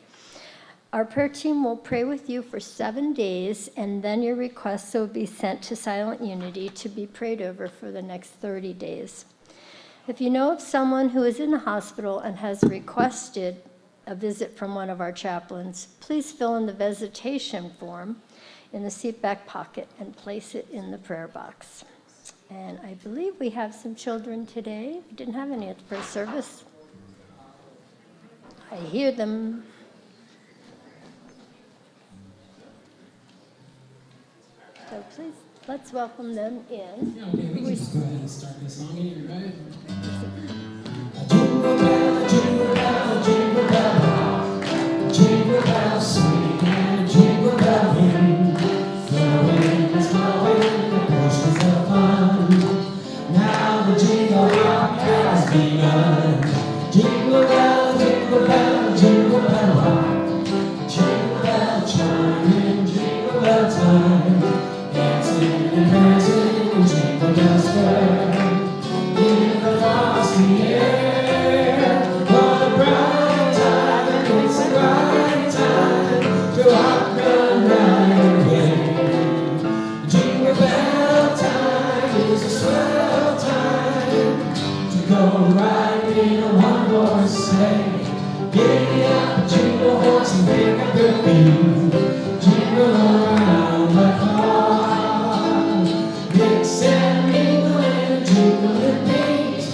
Our prayer team will pray with you for 7 days, and then your requests will be sent to Silent Unity to be prayed over for the next 30 days. If you know of someone who is in the hospital and has requested a visit from one of our chaplains, please fill in the visitation form in the seat back pocket and place it in the prayer box. And I believe we have some children today. We didn't have any at the first service. I hear them. So please, let's welcome them in. Yeah, okay, we can just go ahead and start this song. You ready? Jingle bell swing and a jingle bell ring. Blowing is blowing, the bushels of fun. Now the jingle rock has begun. Jingle bell, jingle bell, jingle bell rock. Jingle bell chime, jingle bell time. Dancing and prancing in Jingle Bell Square. In the frosty air, what a bright time, it's a bright time to rock the night away. Jingle bell time is a swell time to go riding in a one-horse sleigh. Giddy up, jingle horse and pick up your feet. Jingle around the clock. Mix and mingle and jingle and beat.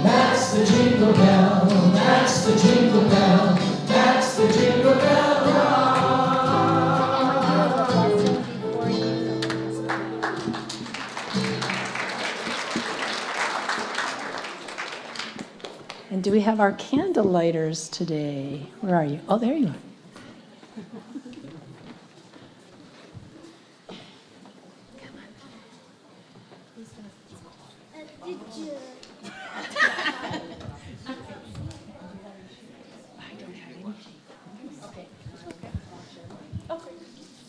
That's the jingle bell, that's the jingle bell, that's the jingle bell rock. And do we have our candle lighters today? Where are you? Oh, there you are. Did you?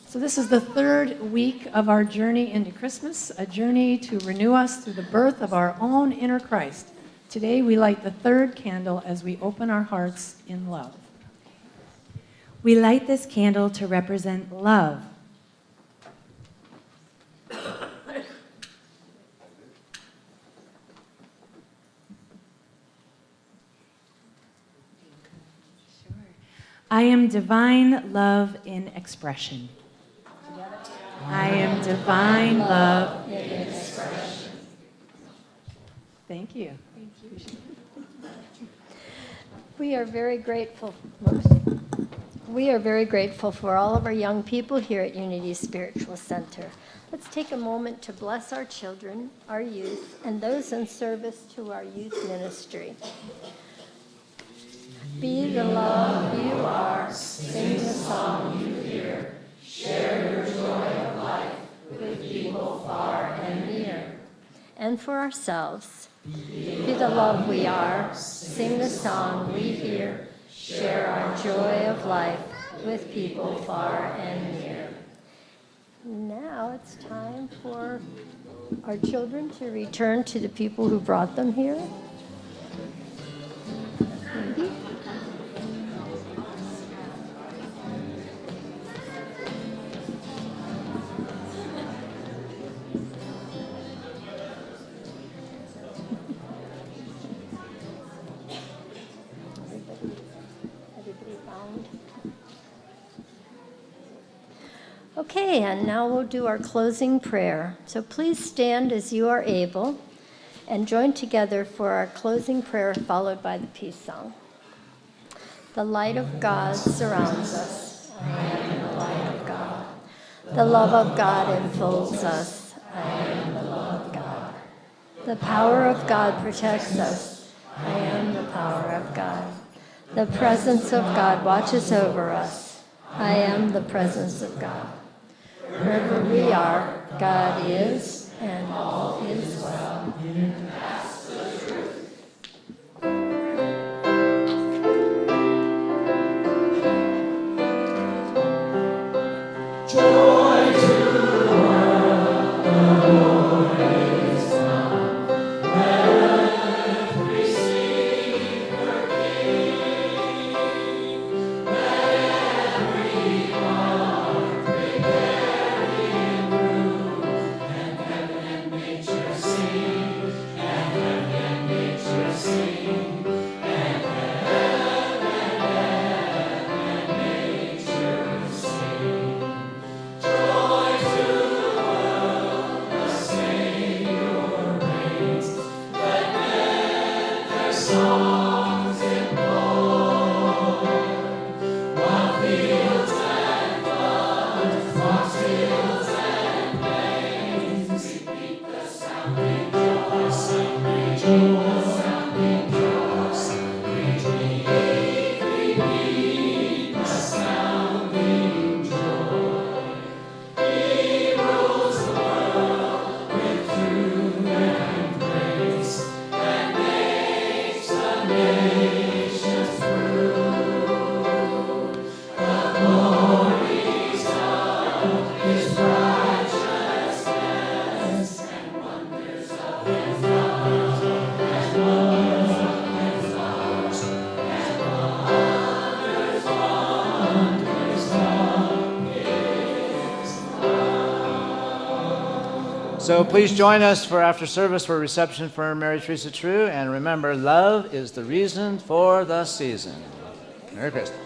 So this is the third week of our journey into Christmas, a journey to renew us through the birth of our own inner Christ. Today we light the third candle as we open our hearts in love. We light this candle to represent love. I am divine love in expression. I am divine love in expression. Thank you. We are very grateful. We are very grateful for all of our young people here at Unity Spiritual Center. Let's take a moment to bless our children, our youth, and those in service to our youth ministry. Be the love you are, sing the song you hear, share your joy of life with people far and near. And for ourselves, be the love we are, sing the song we hear, share our joy of life with people far and near. Now it's time for our children to return to the people who brought them here. Everybody found? Okay, and now we'll do our closing prayer. So please stand as you are able and join together for our closing prayer, followed by the peace song. The light of God surrounds us. I am the light of God. The love of God enfolds us. I am the love of God. The power of God protects us. I am the power of God. The presence of God watches over us. I am the presence of God. Wherever we are, God is, and all is well. So please join us for after service for a reception for Mary Teresa True. And remember, love is the reason for the season. Merry Christmas.